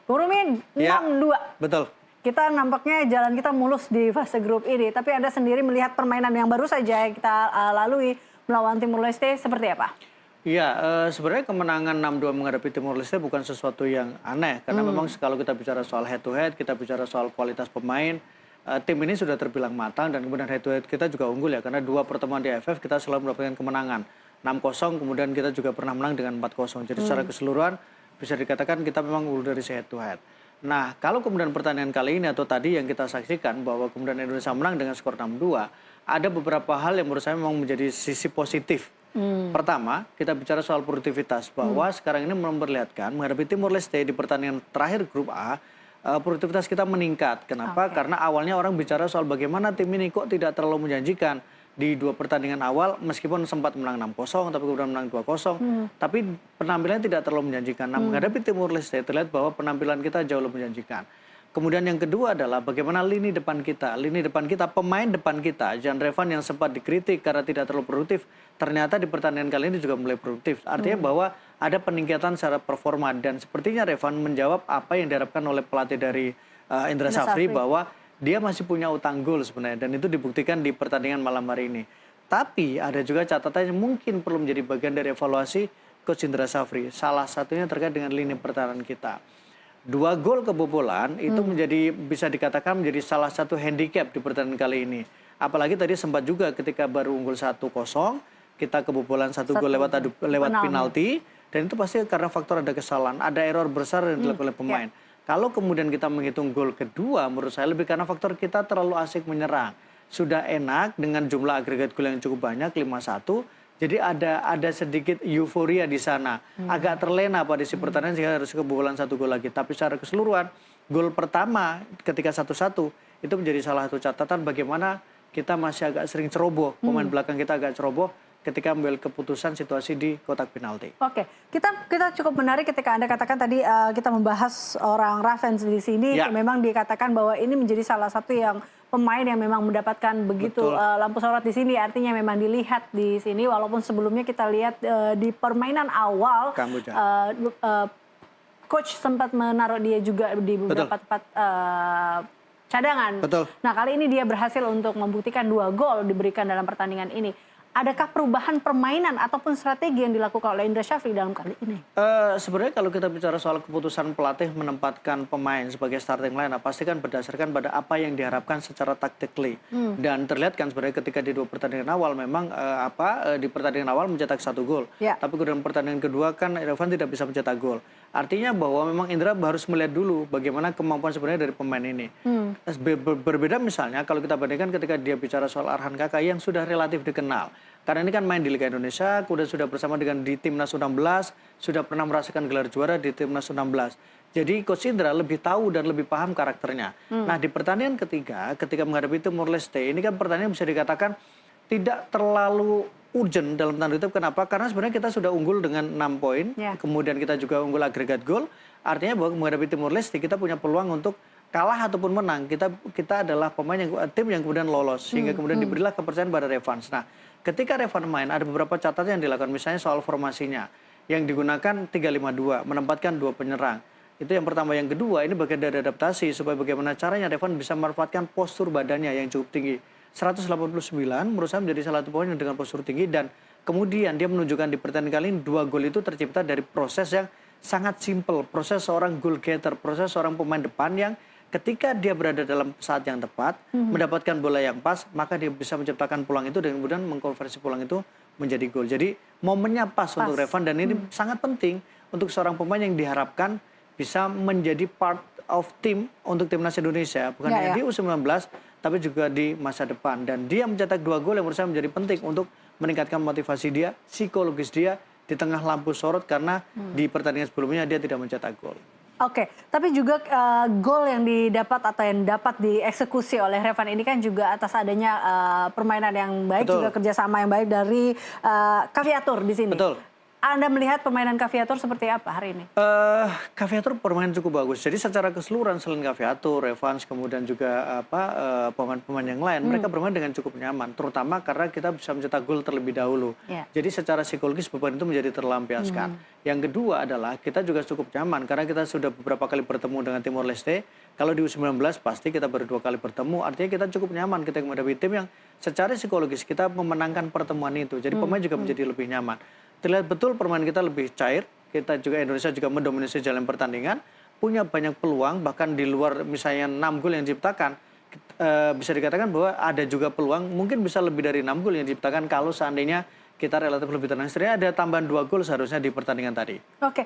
Bung Rumi, Ya, 6-2. betul. Kita nampaknya jalan kita mulus di fase grup ini. Tapi Anda sendiri melihat permainan yang baru saja kita lalui melawan Timur Leste seperti apa? Iya, sebenarnya kemenangan 6-2 menghadapi Timor Leste bukan sesuatu yang aneh. Karena memang kalau kita bicara soal head to head, kita bicara soal kualitas pemain, tim ini sudah terbilang matang dan kemudian head to head kita juga unggul ya. Karena 2 pertemuan di AFF kita selalu mendapatkan kemenangan. 6-0, kemudian kita juga pernah menang dengan 4-0. Jadi secara keseluruhan bisa dikatakan kita memang unggul dari si head to head. Nah, kalau kemudian pertandingan kali ini atau tadi yang kita saksikan bahwa kemudian Indonesia menang dengan skor 6-2, ada beberapa hal yang menurut saya memang menjadi sisi positif. Pertama, kita bicara soal produktivitas bahwa sekarang ini memperlihatkan menghadapi Timor Leste di pertandingan terakhir grup A, produktivitas kita meningkat. Kenapa? Karena awalnya orang bicara soal bagaimana tim ini kok tidak terlalu menjanjikan di 2 pertandingan awal meskipun sempat menang 6-0 tapi kemudian menang 2-0, tapi penampilannya tidak terlalu menjanjikan. Nah, menghadapi Timor Leste terlihat bahwa penampilan kita jauh lebih menjanjikan. Kemudian yang kedua adalah bagaimana lini depan kita. Lini depan kita, pemain depan kita, Jan Revan yang sempat dikritik karena tidak terlalu produktif, ternyata di pertandingan kali ini juga mulai produktif. Artinya bahwa ada peningkatan secara performa dan sepertinya Revan menjawab apa yang diharapkan oleh pelatih dari Indra Safri bahwa dia masih punya utang gol sebenarnya dan itu dibuktikan di pertandingan malam hari ini. Tapi ada juga catatan yang mungkin perlu menjadi bagian dari evaluasi Coach Indra Safri. Salah satunya terkait dengan lini pertahanan kita. 2 gol kebobolan itu menjadi bisa dikatakan menjadi salah satu handicap di pertandingan kali ini. Apalagi tadi sempat juga ketika baru unggul 1-0, kita kebobolan 1 gol lewat penalti dan itu pasti karena faktor ada kesalahan, ada error besar yang dilakukan oleh pemain. Kalau kemudian kita menghitung gol kedua, menurut saya lebih karena faktor kita terlalu asik menyerang. Sudah enak dengan jumlah agregat gol yang cukup banyak, 5-1. Jadi ada sedikit euforia di sana. Agak terlena pada si pertandingan sehingga harus kebobolan 1 gol lagi. Tapi secara keseluruhan, gol pertama ketika 1-1 itu menjadi salah satu catatan bagaimana kita masih agak sering ceroboh. Pemain belakang kita agak ceroboh ketika ambil keputusan situasi di kotak penalti. Oke, kita cukup menarik ketika Anda katakan tadi kita membahas orang Ravens di sini, memang dikatakan bahwa ini menjadi salah satu yang pemain yang memang mendapatkan begitu lampu sorot di sini, artinya memang dilihat di sini walaupun sebelumnya kita lihat di permainan awal coach sempat menaruh dia juga di beberapa tempat cadangan. Nah, kali ini dia berhasil untuk membuktikan 2 gol diberikan dalam pertandingan ini. Adakah perubahan permainan ataupun strategi yang dilakukan oleh Indra Safri dalam kali ini? Sebenarnya kalau kita bicara soal keputusan pelatih menempatkan pemain sebagai starting line, pasti kan berdasarkan pada apa yang diharapkan secara tactically. Dan terlihat kan sebenarnya ketika di 2 pertandingan awal memang di pertandingan awal mencetak 1 gol. Tapi kemudian pertandingan kedua kan Revan tidak bisa mencetak gol. Artinya bahwa memang Indra harus melihat dulu bagaimana kemampuan sebenarnya dari pemain ini. Berbeda misalnya kalau kita bandingkan ketika dia bicara soal Arhan Kakak yang sudah relatif dikenal. Karena ini kan main di Liga Indonesia, kemudian sudah bersama dengan di Timnas U16, sudah pernah merasakan gelar juara di Timnas U16. Jadi Coach Indra lebih tahu dan lebih paham karakternya. Nah, di pertandingan ketiga, ketika menghadapi Timor Leste, ini kan pertandingan bisa dikatakan tidak terlalu urgent dalam tanda kutip. Kenapa? Karena sebenarnya kita sudah unggul dengan 6 poin, kemudian kita juga unggul agregat gol. Artinya bahwa menghadapi Timor Leste kita punya peluang untuk kalah ataupun menang. Kita adalah tim yang kemudian lolos sehingga kemudian diberilah kepercayaan pada Revans. Nah, ketika Revan main ada beberapa catatan yang dilakukan, misalnya soal formasinya yang digunakan 3-5-2, menempatkan 2 penyerang. Itu yang pertama. Yang kedua, ini bagian dari adaptasi supaya bagaimana caranya Revan bisa memanfaatkan postur badannya yang cukup tinggi. 189 menurut saya menjadi salah satu poin yang dengan postur tinggi dan kemudian dia menunjukkan di pertandingan kali ini 2 gol itu tercipta dari proses yang sangat simpel, proses seorang goal getter, proses seorang pemain depan yang ketika dia berada dalam saat yang tepat, mendapatkan bola yang pas, maka dia bisa menciptakan peluang itu dan kemudian mengkonversi peluang itu menjadi gol. Jadi momennya pas untuk Revan dan ini sangat penting untuk seorang pemain yang diharapkan bisa menjadi part of tim untuk timnas Indonesia. Bukan hanya di U19, tapi juga di masa depan. Dan dia mencetak 2 gol yang menurut saya menjadi penting untuk meningkatkan motivasi dia, psikologis dia di tengah lampu sorot karena di pertandingan sebelumnya dia tidak mencetak gol. Oke, tapi juga gol yang didapat atau yang dapat dieksekusi oleh Revan ini kan juga atas adanya permainan yang baik, juga kerjasama yang baik dari Kaviatur di sini. Anda melihat permainan Caviator seperti apa hari ini? Caviator permainan cukup bagus. Jadi secara keseluruhan selain Caviator, Evans, kemudian juga pemain-pemain yang lain, mereka bermain dengan cukup nyaman. Terutama karena kita bisa mencetak gol terlebih dahulu. Jadi secara psikologis beban itu menjadi terlampiaskan. Yang kedua adalah kita juga cukup nyaman karena kita sudah beberapa kali bertemu dengan Timor Leste. Kalau di U19 pasti kita baru 2 kali bertemu. Artinya kita cukup nyaman ketika menghadapi tim yang secara psikologis kita memenangkan pertemuan itu. Jadi pemain juga menjadi lebih nyaman. Terlihat betul permainan kita lebih cair, kita juga Indonesia juga mendominasi jalan pertandingan, punya banyak peluang, bahkan di luar misalnya 6 gol yang diciptakan, bisa dikatakan bahwa ada juga peluang, mungkin bisa lebih dari 6 gol yang diciptakan kalau seandainya kita relatif lebih tenang. Sebenarnya ada tambahan 2 gol seharusnya di pertandingan tadi. Oke.